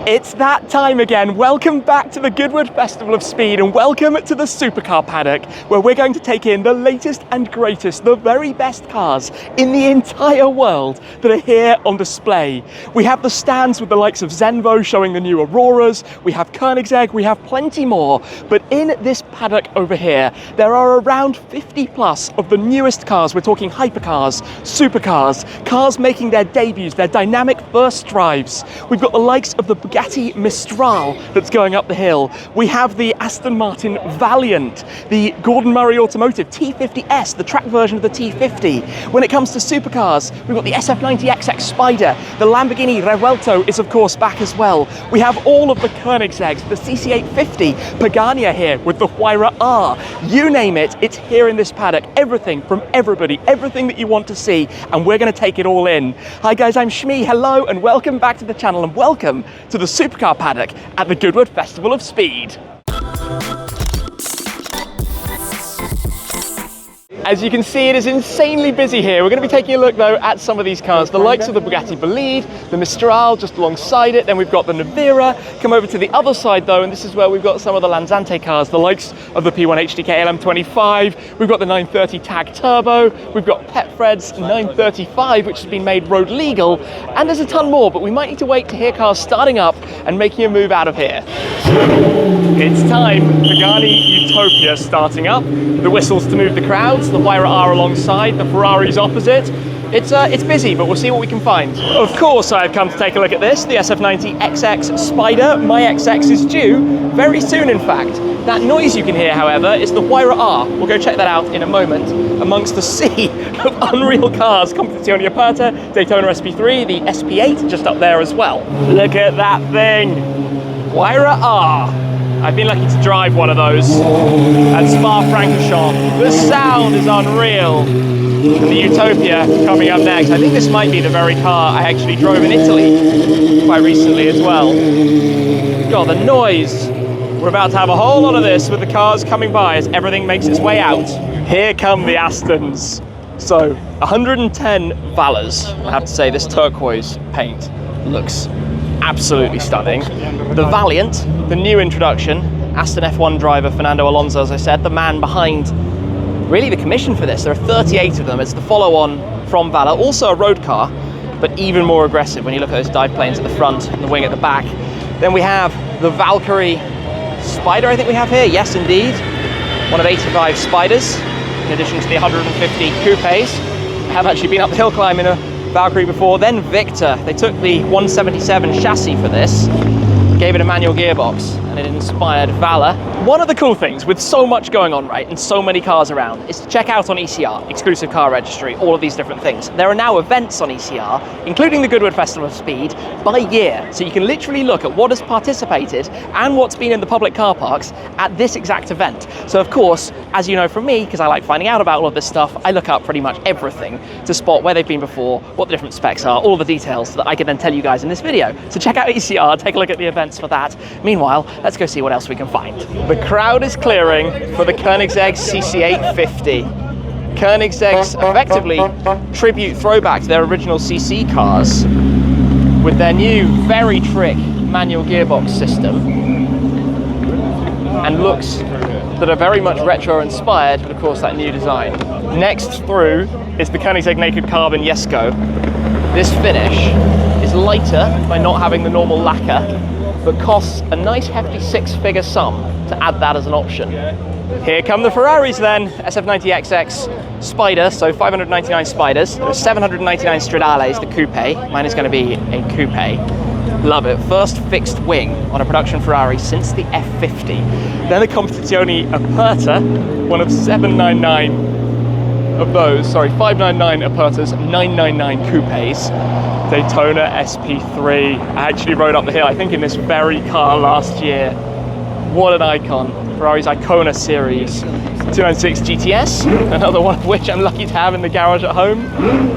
It's that time again. Welcome back to the Goodwood Festival of Speed and welcome to the Supercar Paddock, where we're going to take in the latest and greatest, the very best cars in the entire world that are here on display. We have the stands with the likes of Zenvo showing the new Auroras, we have Koenigsegg, we have plenty more. But in this paddock over here, there are around 50 plus of the newest cars. We're talking hypercars, supercars, cars making their debuts, their dynamic first drives. We've got the likes of the Bugatti Mistral that's going up the hill. We have the Aston Martin Valiant, the Gordon Murray Automotive T50s, the track version of the T50. When it comes to supercars, we've got the SF90 XX Spider. The Lamborghini Revuelto is of course back as well. We have all of the Koenigsegg's, the CC850, Pagani are here with the Huayra R. You name it, it's here in this paddock. Everything from everybody, everything that you want to see, and we're going to take it all in. Hi guys, I'm Shmi, hello and welcome back to the channel and welcome to the Supercar Paddock at the Goodwood Festival of Speed. As you can see, it is insanely busy here. We're going to be taking a look though at some of these cars, the likes of the Bugatti Bolide, the Mistral just alongside it, then we've got the Nevera. Come over to the other side though, and this is where we've got some of the Lanzante cars, the likes of the P1 HDK LM25, we've got the 930 Tag Turbo, we've got Petfred's 935 which has been made road legal, and there's a ton more, but we might need to wait to hear cars starting up and making a move out of here. It's time, Pagani Utopia starting up, the whistles to move the crowds, the Huayra R alongside, the Ferraris opposite. It's busy, but we'll see what we can find. Of course, I've come to take a look at this, the SF90 XX Spider. My XX is due very soon, in fact. That noise you can hear, however, is the Huayra R. We'll go check that out in a moment amongst the sea of unreal cars. Competizione Aperta, Daytona SP3, the SP-8 just up there as well. Look at that thing, Huayra R. I've been lucky to drive one of those at Spa-Francorchamps. The sound is unreal. And the Utopia coming up next. I think this might be the very car I actually drove in Italy quite recently as well. God, the noise. We're about to have a whole lot of this with the cars coming by as everything makes its way out. Here come the Astons. So, 110 Valors. I have to say, this turquoise paint looks absolutely stunning. The Valiant, the new introduction, Aston F1 driver Fernando Alonso, as I said, the man behind really the commission for this. There are 38 of them. It's the follow-on from Valor, also a road car, but even more aggressive when you look at those dive planes at the front and the wing at the back. Then we have the Valkyrie Spider, I think we have here. Yes, indeed. One of 85 Spiders, in addition to the 150 coupes. I have actually been up the Hillclimb in a Valkyrie before. Then Victor. They took the 177 chassis for this, gave it a manual gearbox, and it inspired Valor. One of the cool things with so much going on, right, and so many cars around, is to check out on ECR, Exclusive Car Registry, all of these different things. There are now events on ECR, including the Goodwood Festival of Speed, by year. So you can literally look at what has participated and what's been in the public car parks at this exact event. So of course, as you know from me, because I like finding out about all of this stuff, I look up pretty much everything to spot where they've been before, what the different specs are, all the details so that I can then tell you guys in this video. So check out ECR, take a look at the events for that. Meanwhile, let's go see what else we can find. The crowd is clearing for the Koenigsegg CC850. Koenigsegg's effectively tribute throwback to their original CC cars with their new very trick manual gearbox system and looks that are very much retro inspired, but of course that new design. Next through is the Koenigsegg Naked Carbon Jesko. This finish is lighter by not having the normal lacquer, but costs a nice hefty six-figure sum to add that as an option. Here come the Ferraris then, SF90 XX Spider, so 599 Spiders. There are 799 Stradales, the coupe. Mine is going to be a coupe. Love it. First fixed wing on a production Ferrari since the F50. Then the Competizione Aperta, one of 799 of those, sorry, 599 Apertas, 999 coupes. Daytona SP3. I actually rode up the hill, I think in this very car last year. What an icon. Ferrari's Icona series. 296 GTS, another one of which I'm lucky to have in the garage at home.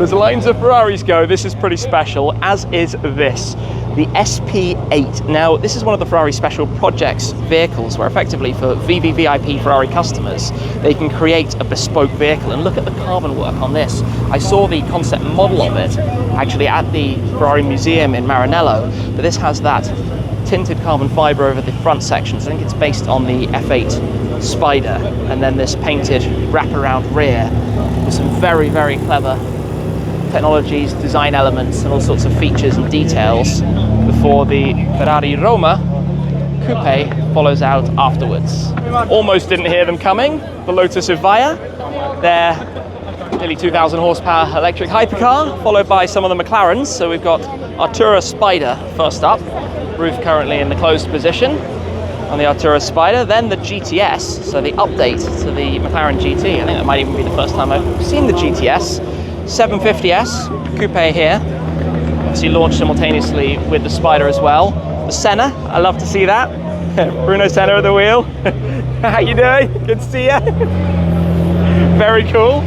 As lines of Ferraris go, this is pretty special, as is this. The SP-8. Now, this is one of the Ferrari Special Projects vehicles where effectively for VVVIP Ferrari customers, they can create a bespoke vehicle. And look at the carbon work on this. I saw the concept model of it actually at the Ferrari Museum in Maranello, but this has that tinted carbon fibre over the front sections. I think it's based on the F8 Spider, and then this painted wraparound rear with some very, very clever technologies, design elements, and all sorts of features and details before the Ferrari Roma Coupe follows out afterwards. Almost didn't hear them coming. The Lotus Evija, their nearly 2,000 horsepower electric hypercar, followed by some of the McLarens. So we've got Artura Spider first up, roof currently in the closed position on the Artura Spider, then the GTS, so the update to the McLaren GT. I think that might even be the first time I've seen the GTS. 750S Coupe here, obviously launched simultaneously with the Spider as well. The Senna, I love to see that. Bruno Senna at the wheel. How you doing? Good to see you. Very cool.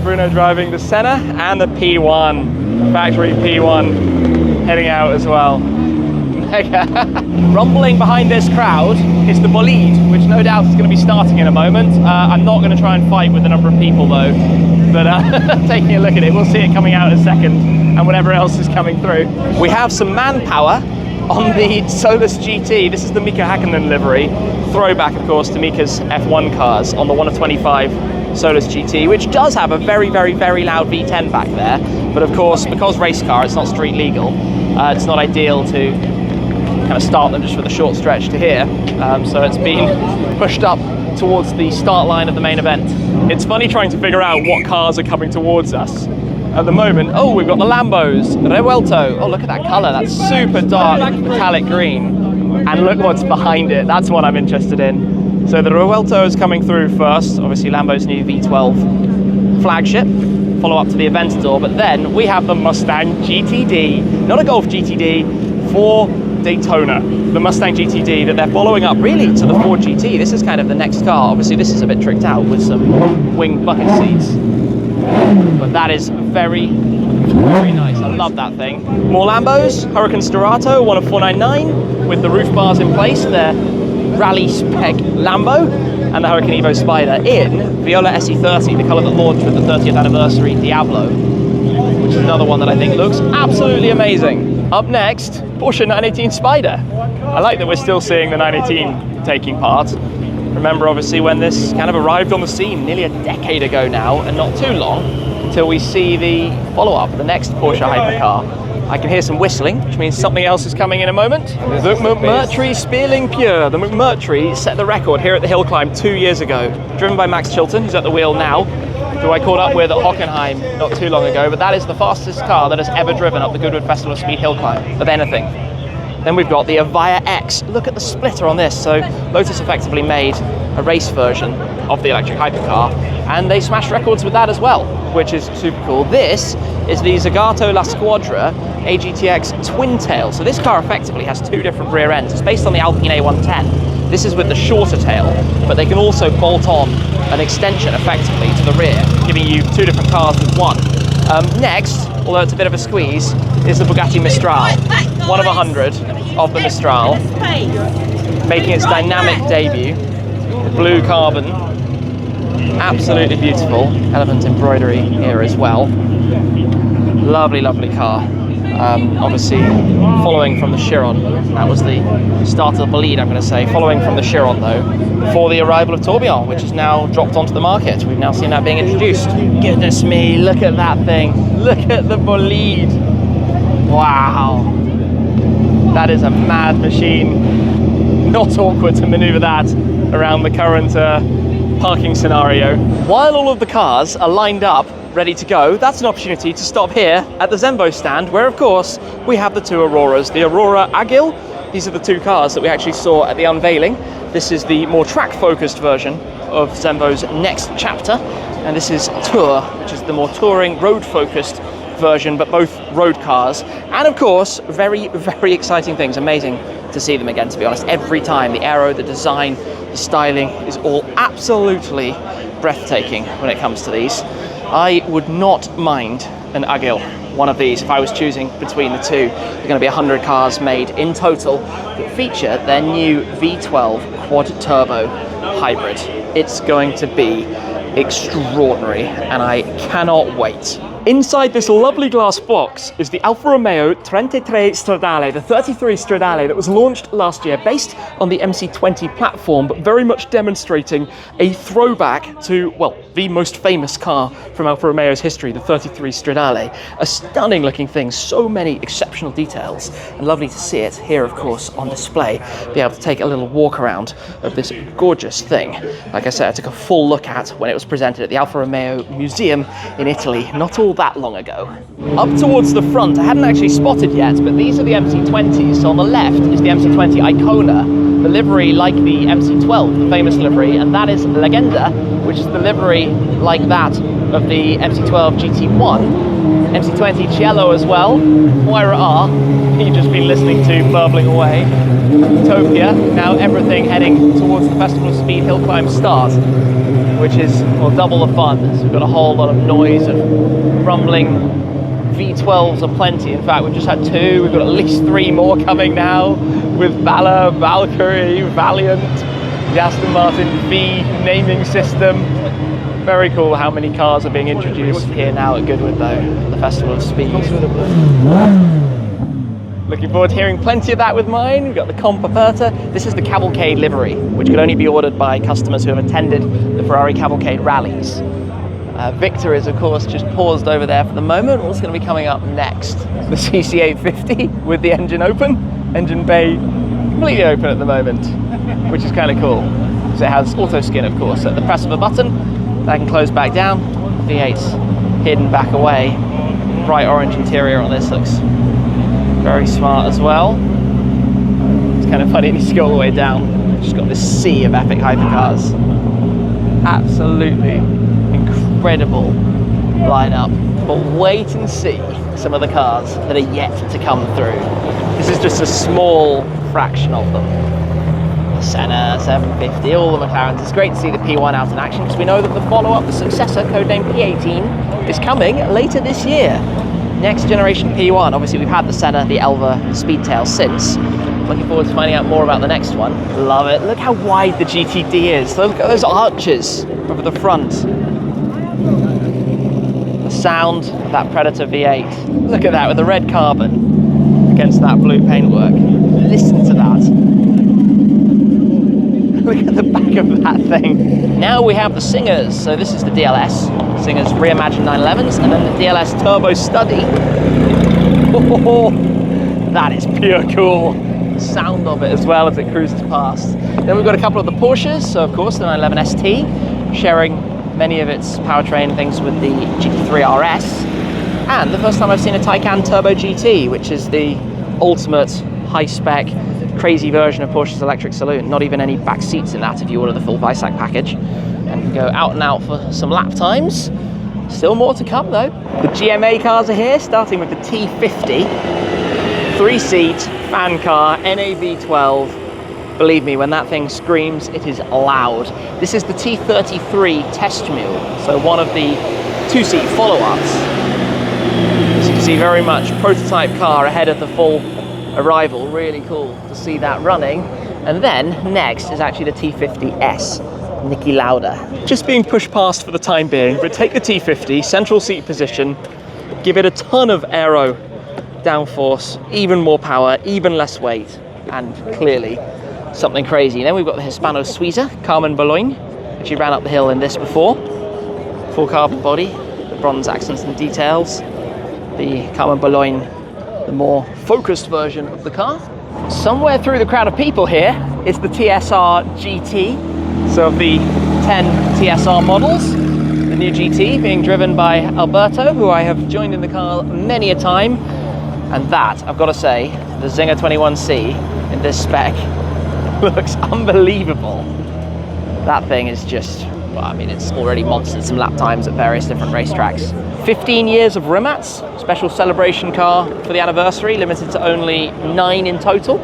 Bruno driving the Senna, and the P1, factory P1 heading out as well. Rumbling behind this crowd is the Bolide, which no doubt is going to be starting in a moment. I'm not going to try and fight with the number of people though, but taking a look at it, we'll see it coming out in a second, and whatever else is coming through. We have some manpower on the Solus GT. This is the Mika Hakkinen livery, throwback of course to Mika's F1 cars on the 1 of 25 Solus GT, which does have a very, very, very loud V10 back there, but of course because race car, it's not street legal, it's not ideal to kind of start them just for the short stretch to here, so it's been pushed up towards the start line of the main event. It's funny trying to figure out what cars are coming towards us at the moment. Oh, we've got the Lambos, Revuelto. Oh, look at that colour, that's super dark metallic green, and look what's behind it. That's what I'm interested in. So the Revuelto is coming through first, obviously Lambo's new V12 flagship, follow up to the Aventador, but then we have the Mustang GTD, not a Golf GTD, for Daytona, the Mustang GTD that they're following up really to the Ford GT. This is kind of the next car. Obviously this is a bit tricked out with some winged bucket seats, but that is very, very nice. I love that thing. More Lambos, Hurricane Storato, 1 of 499 with the roof bars in place. They're rally spec Lambo, and the Hurricane Evo Spider in Viola SE30, the colour that launched with the 30th anniversary Diablo, which is another one that I think looks absolutely amazing. Up next, Porsche 918 Spider. I like that we're still seeing the 918 taking part. Remember obviously when this kind of arrived on the scene nearly a decade ago now, and not too long until we see the follow-up, the next Porsche hypercar. I can hear some whistling, which means something else is coming in a moment. The McMurtry Spearling Pure. The McMurtry set the record here at the Hillclimb 2 years ago. Driven by Max Chilton, who's at the wheel now, who I caught up with at Hockenheim not too long ago, but that is the fastest car that has ever driven up the Goodwood Festival of Speed Hillclimb, of anything. Then we've got the Evija X. Look at the splitter on this. So Lotus effectively made a race version of the electric hypercar, and they smashed records with that as well, which is super cool. This is the Zagato La Squadra AGTX Twin Tail. So this car effectively has two different rear ends. It's based on the Alpine A110. This is with the shorter tail, but they can also bolt on an extension effectively to the rear, giving you two different cars with one. Next, although it's a bit of a squeeze, is the Bugatti Mistral. 1 of 100 of the Mistral, making its dynamic debut. Blue carbon, absolutely beautiful. Element embroidery here as well. Lovely, lovely car. Obviously, following from the Chiron, that was the start of the Bolide, I'm going to say. Following from the Chiron, though, before the arrival of Tourbillon, which is now dropped onto the market. We've now seen that being introduced. Goodness me, look at that thing. Look at the Bolide. Wow. That is a mad machine. Not awkward to maneuver that around the current parking scenario. While all of the cars are lined up, ready to go, that's an opportunity to stop here at the Zenvo stand, where of course we have the two Auroras. The Aurora Agile, these are the two cars that we actually saw at the unveiling. This is the more track-focused version of Zenvo's next chapter, and this is Tour, which is the more touring, road-focused version, but both road cars. And of course, very, very exciting things. Amazing to see them again, to be honest. Every time, the aero, the design, the styling is all absolutely breathtaking when it comes to these. I would not mind an Agile, one of these, if I was choosing between the two. There are going to be 100 cars made in total that feature their new V12 quad turbo hybrid. It's going to be extraordinary, and I cannot wait. Inside this lovely glass box is the Alfa Romeo 33 Stradale, the 33 Stradale that was launched last year based on the MC20 platform, but very much demonstrating a throwback to, well, the most famous car from Alfa Romeo's history, the 33 Stradale. A stunning looking thing, so many exceptional details, and lovely to see it here, of course, on display. Be able to take a little walk around of this gorgeous thing. Like I said, I took a full look at when it was presented at the Alfa Romeo Museum in Italy not all that long ago. Up towards the front, I hadn't actually spotted yet, but these are the MC20s. So on the left is the MC20 Icona, the livery like the MC12, the famous livery, and that is Legenda, which is the livery like that of the MC12 GT1. MC20 Cielo as well, Huayra R, you've just been listening to burbling away. Utopia, now everything heading towards the Festival of Speed Hillclimb start, which is, well, double the fun. So we've got a whole lot of noise of rumbling V12s aplenty. In fact, we've just had 2, we've got at least 3 more coming now, with Valor, Valkyrie, Valiant, the Aston Martin V naming system. Very cool how many cars are being introduced here now at Goodwood, though, the Festival of Speed. Looking forward to hearing plenty of that with mine. We've got the Comp Aperta. This is the Cavalcade livery, which could only be ordered by customers who have attended the Ferrari Cavalcade rallies. Victor is, of course, just paused over there for the moment. What's going to be coming up next? The CC850 with the engine open. Engine bay completely open at the moment, which is kind of cool. So it has auto skin, of course. At the press of a button, that can close back down. V8's hidden back away. Bright orange interior on this looks very smart as well. It's kind of funny, it needs to go all the way down. Just got this sea of epic hypercars. Absolutely incredible lineup. But wait and see some of the cars that are yet to come through. This is just a small fraction of them. The Senna, 750, all the McLarens. It's great to see the P1 out in action because we know that the follow-up, the successor, codenamed P18, is coming later this year. Next generation P1. Obviously we've had the Senna, the Elva, the Speedtail since. Looking forward to finding out more about the next one. Love it. Look how wide the GTD is. Look at those arches over the front. The sound of that Predator V8. Look at that with the red carbon against that blue paintwork. Listen to that. Look at the back of that thing. Now we have the Singers. So this is the DLS. Singers reimagined 911s, and then the DLS Turbo Study. Oh, that is pure cool. The sound of it as well as it cruises past. Then we've got a couple of the Porsches. So of course the 911 ST, sharing many of its powertrain things with the GT3 RS. And the first time I've seen a Taycan Turbo GT, which is the ultimate high-spec, crazy version of Porsche's electric saloon. Not even any back seats in that if you order the full Weissach package. And you can go out and out for some lap times. Still more to come though. The GMA cars are here, starting with the T50. 3-seat, fan car, NAV12. Believe me, when that thing screams, it is loud. This is the T33 test mule, so one of the 2-seat follow-ups. As you can see, very much prototype car ahead of the full arrival. Really cool to see that running. And then next is actually the T50S, Niki Lauda. Just being pushed past for the time being, but take the T50, central seat position, give it a ton of aero downforce, even more power, even less weight, and clearly something crazy. Then we've got the Hispano Suiza, Carmen Bologna, which ran up the hill in this before. Full carbon body, the bronze accents and details. The Carmen Bologna, the more focused version of the car. Somewhere through the crowd of people here is the TSR GT. So of the 10 TSR models, the new GT being driven by Alberto, who I have joined in the car many a time. And that, I've got to say, the Zinger 21C in this spec looks unbelievable. That thing is just, well, I mean, it's already monstered some lap times at various different racetracks. 15 years of Rimats, special celebration car for the anniversary, limited to only 9 in total,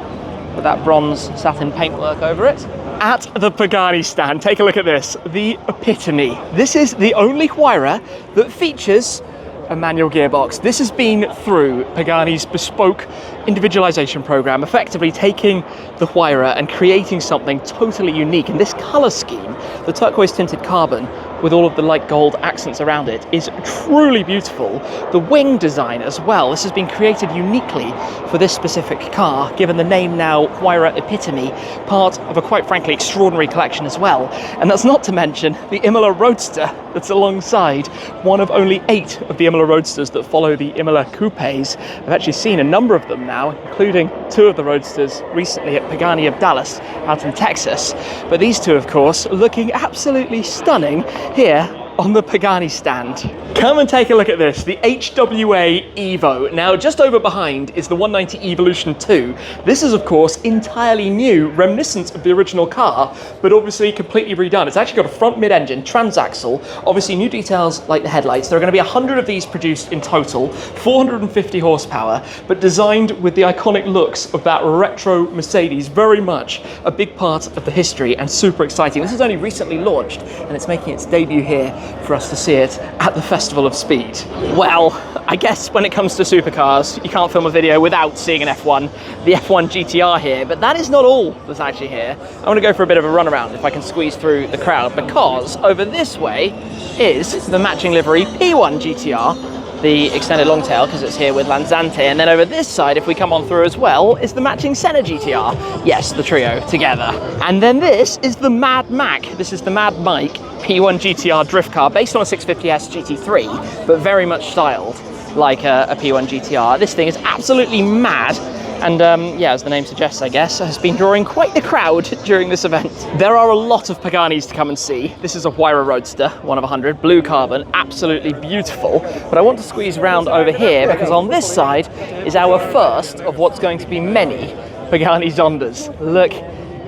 with that bronze satin paintwork over it. At the Pagani stand, take a look at this, the Epitome. This is the only Huayra that features a manual gearbox. This has been through Pagani's bespoke individualization program, effectively taking the Huayra and creating something totally unique. And this color scheme, the turquoise tinted carbon, with all of the light gold accents around it is truly beautiful. The wing design as well, this has been created uniquely for this specific car, given the name now Huayra Epitome, part of a quite frankly extraordinary collection as well. And that's not to mention the Imola Roadster that's alongside, one of only 8 of the Imola Roadsters that follow the Imola Coupes. I've actually seen a number of them now, including 2 of the Roadsters recently at Pagani of Dallas out in Texas. But these 2, of course, looking absolutely stunning here on the Pagani stand. Come and take a look at this, the HWA Evo. Now, just over behind is the 190 Evolution 2. This is, of course, entirely new, reminiscent of the original car, but obviously completely redone. It's actually got a front mid-engine, transaxle, obviously new details like the headlights. There are going to be 100 of these produced in total, 450 horsepower, but designed with the iconic looks of that retro Mercedes, very much a big part of the history and super exciting. This is only recently launched, and it's making its debut here for us to see it at the Festival of Speed. Well, I guess when it comes to supercars, you can't film a video without seeing an F1, the F1 GTR here, but that is not all that's actually here. I want to go for a bit of a run around if I can squeeze through the crowd, because over this way is the matching livery P1 GTR, the extended long tail, because it's here with Lanzante, and then over this side, if we come on through as well, is the matching Senna GTR. Yes, the trio together. And then this is the MadMike. This is the MadMike P1 GTR drift car, based on a 650S GT3, but very much styled like a P1 GTR. This thing is absolutely mad. And yeah, as the name suggests, I guess, has been drawing quite the crowd during this event. There are a lot of Paganis to come and see. This is a Huayra Roadster, 1 of 100, blue carbon, absolutely beautiful. But I want to squeeze around over here because on this side is our first of what's going to be many Pagani Zondas. Look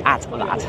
at that.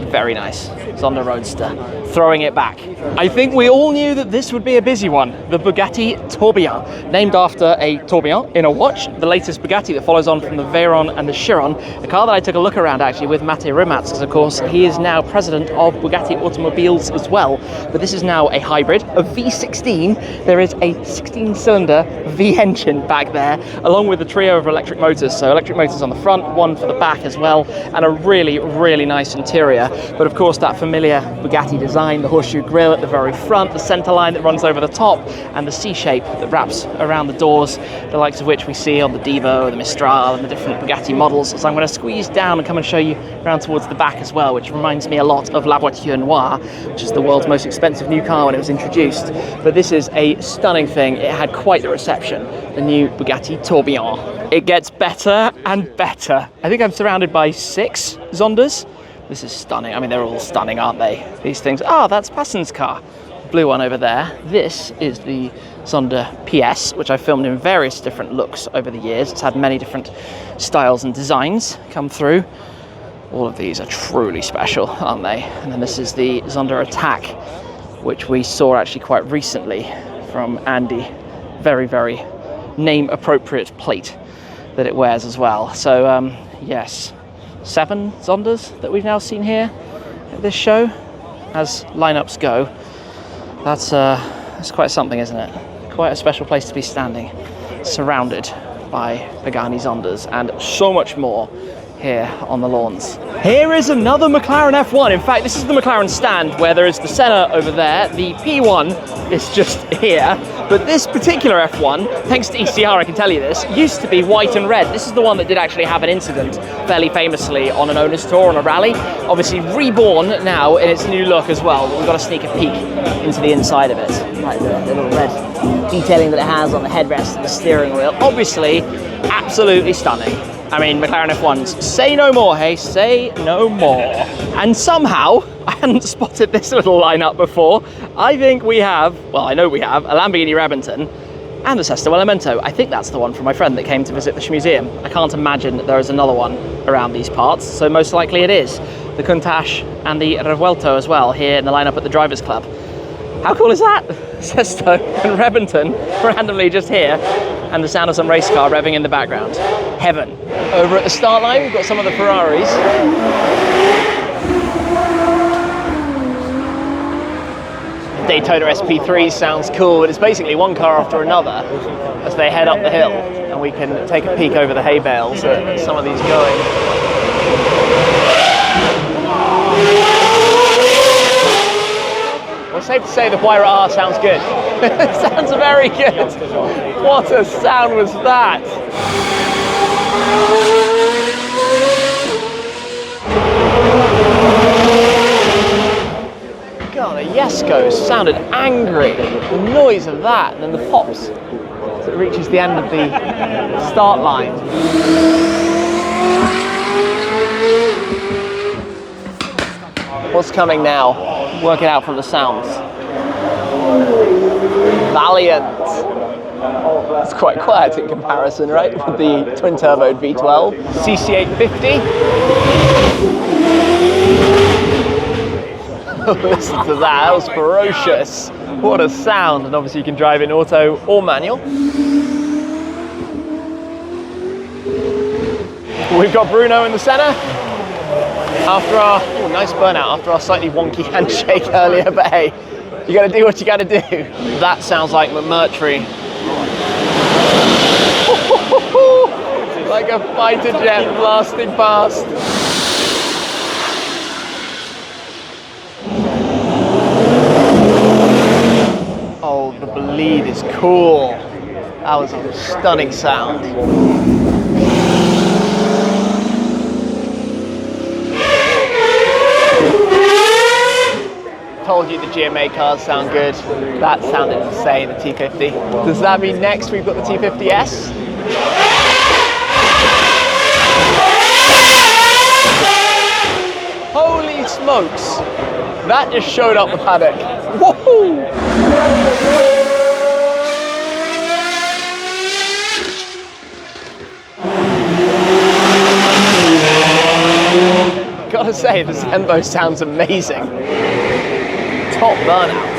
Very nice. Zonda Roadster. Throwing it back. I think we all knew that this would be a busy one. The Bugatti Tourbillon. Named after a tourbillon in a watch. The latest Bugatti that follows on from the Veyron and the Chiron. A car that I took a look around actually with Mate Rimatz, because of course he is now president of Bugatti Automobiles as well. But this is now a hybrid, a V16. There is a 16-cylinder V engine back there, along with a trio of electric motors. So electric motors on the front, one for the back as well, and a really nice interior. But of course that familiar Bugatti design, the horseshoe grille at the very front, the centre line that runs over the top, and the C-shape that wraps around the doors, the likes of which we see on the Devo, the Mistral, and the different Bugatti models. So I'm going to squeeze down and come and show you around towards the back as well, which reminds me a lot of La Voiture Noire, which is the world's most expensive new car when it was introduced. But this is a stunning thing. It had quite the reception, the new Bugatti Tourbillon. It gets better and better. I think I'm surrounded by 6 Zondas. This is stunning. I mean, they're all stunning, aren't they? These things. Ah, that's Passen's car. Blue one over there. This is the Zonda PS, which I've filmed in various different looks over the years. It's had many different styles and designs come through. All of these are truly special, aren't they? And then this is the Zonda Attack, which we saw actually quite recently from Andy. Very name appropriate plate that it wears as well. So yes, 7 Zondas that we've now seen here at this show as lineups go. That's quite something, isn't it? Quite a special place to be standing, surrounded by Pagani Zondas and so much more here on the lawns. Here is another McLaren F1. In fact, this is the McLaren stand where there is the Senna over there. The P1 is just here. But this particular F1, thanks to ECR, I can tell you this, used to be white and red. This is the one that did actually have an incident fairly famously on an owner's tour on a rally. Obviously reborn now in its new look as well. We've got to sneak a peek into the inside of it. Like the little red detailing that it has on the headrest and the steering wheel. Obviously, absolutely stunning. I mean, McLaren F1s, say no more, hey, say no more. And somehow, I hadn't spotted this little lineup before. I think we have, well, I know we have, a Lamborghini Rabington and a Sesto Elemento. I think that's the one from my friend that came to visit the museum. I can't imagine that there is another one around these parts, so most likely it is. The Countach and the Revuelto as well, here in the lineup at the Drivers Club. How cool is that? Sesto and Rabington randomly just here, and the sound of some race car revving in the background. Heaven. Over at the start line, we've got some of the Ferraris. Daytona SP-3 sounds cool, but it's basically one car after another as they head up the hill, and we can take a peek over the hay bales at some of these going. What's safe to say the Huayra R sounds good. It sounds very good. What a sound was that? God, the Jesko sounded angry. The noise of that, and then the pops as it reaches the end of the start line. What's coming now? Work it out from the sounds. Valiant. It's quite quiet in comparison, right? With the twin-turbo V12. CC850. Listen to that, that was ferocious. What a sound. And obviously you can drive in auto or manual. We've got Bruno in the center. After our, nice burnout, after our slightly wonky handshake earlier, but hey, you gotta do what you gotta do. That sounds like McMurtry. Like a fighter jet blasting past. Oh, the Bolide is cool. That was a stunning sound. Told you the GMA cars sound good. That sounded insane, the T50. Does that mean next we've got the T50S? Holy smokes! That just showed up the paddock. Woohoo! Gotta say, the Zenvo sounds amazing. Top burnout.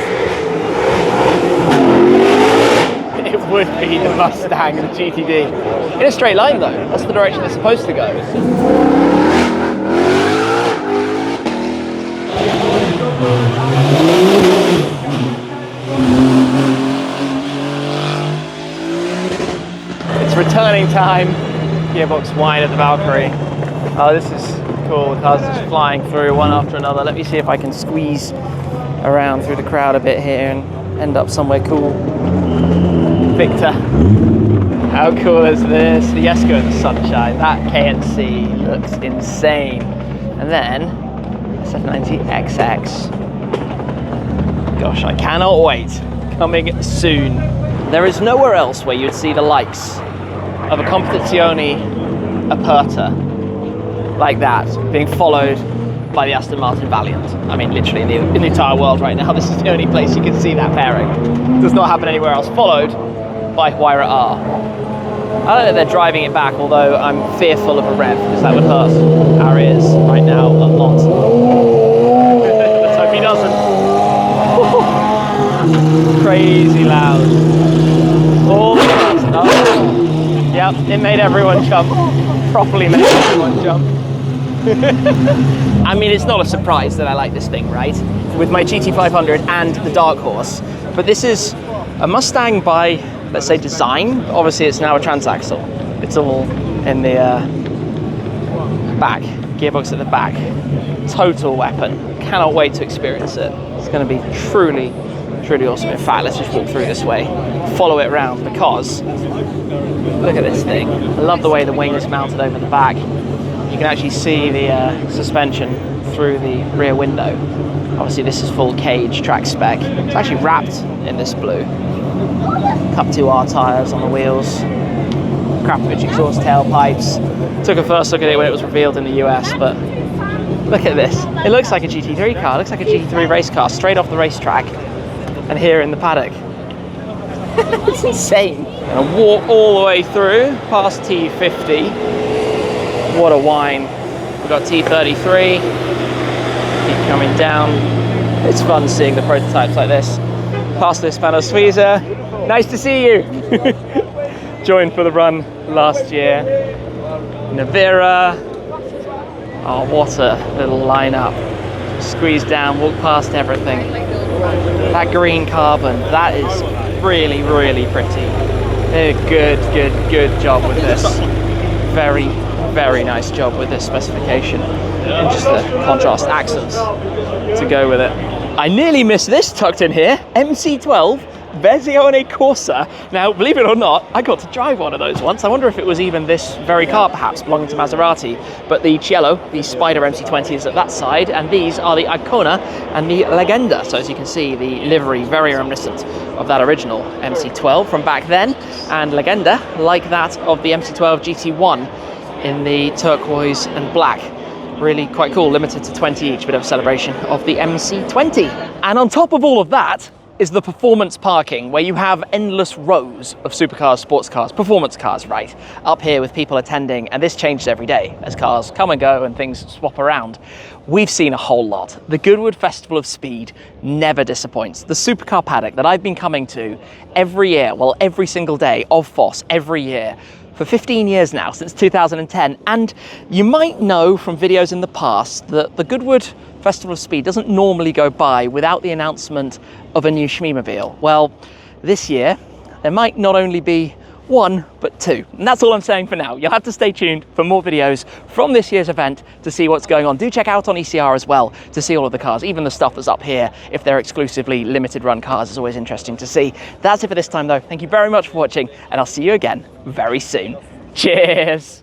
It would be the Mustang and the GTD. In a straight line though, that's the direction it's supposed to go. It's returning time. Gearbox wide at the Valkyrie. Oh, this is cool. The cars just flying through one after another. Let me see if I can squeeze around through the crowd a bit here and end up somewhere cool. Victor. How cool is this? The Jesko in the sunshine. That KNC looks insane. And then SF90 XX. Gosh, I cannot wait. Coming soon. There is nowhere else where you'd see the likes of a Competizione Aperta like that being followed by the Aston Martin Valiant. I mean, literally in the entire world right now, this is the only place you can see that pairing. Does not happen anywhere else. Followed by Huayra R. I don't know if they're driving it back, although I'm fearful of a rev, because that would hurt our ears right now a lot. Let's hope he doesn't. Crazy loud. All the cars. Oh. Yep, it made everyone jump. Properly made everyone jump. I mean, it's not a surprise that I like this thing, right? With my GT500 and the Dark Horse. But this is a Mustang by, let's say, design. Obviously, it's now a transaxle. It's all in the back, gearbox at the back. Total weapon. Cannot wait to experience it. It's going to be truly, truly awesome. In fact, let's just walk through this way, follow it around, because look at this thing. I love the way the wing is mounted over the back. You can actually see the suspension through the rear window. Obviously this is full cage track spec. It's actually wrapped in this blue. Cup 2R tyres on the wheels. Krapovich exhaust tailpipes. Took a first look at it when it was revealed in the US, but look at this. It looks like a GT3 car. It looks like a GT3 race car straight off the racetrack and here in the paddock. It's insane. And I walk all the way through past T50. What a wine. We've got T33. Keep coming down. It's fun seeing the prototypes like this. Past this Hispano Suiza. Nice to see you. Joined for the run last year. Navira. Oh, what a little lineup. Squeeze down, walk past everything. That green carbon, that is really, really pretty. A good job with this. Very nice job with this specification. And just the contrast accents to go with it. I nearly missed this tucked in here. MC12 Versione Corsa. Now, believe it or not, I got to drive one of those once. I wonder if it was even this very car, perhaps, belonging to Maserati. But the Cielo, the Spider MC20 is at that side, and these are the Icona and the Legenda. So as you can see, the livery very reminiscent of that original MC12 from back then, and Legenda, like that of the MC12 GT1 in the turquoise and black. Really quite cool, limited to 20 each, bit of a celebration of the MC20. And on top of all of that is the performance parking, where you have endless rows of supercars, sports cars, performance cars, right, up here with people attending, and this changes every day as cars come and go and things swap around. We've seen a whole lot. The Goodwood Festival of Speed never disappoints. The Supercar Paddock that I've been coming to every year, well, every single day of FoS every year, for 15 years now, since 2010, and you might know from videos in the past that the Goodwood Festival of Speed doesn't normally go by without the announcement of a new Shmeemobile. Well, this year, there might not only be one, but two. And that's all I'm saying for now. You'll have to stay tuned for more videos from this year's event to see what's going on. Do check out on ECR as well to see all of the cars, even the stuff that's up here. If they're exclusively limited run cars, is always interesting to see. That's it for this time though. Thank you very much for watching, and I'll see you again very soon. Cheers.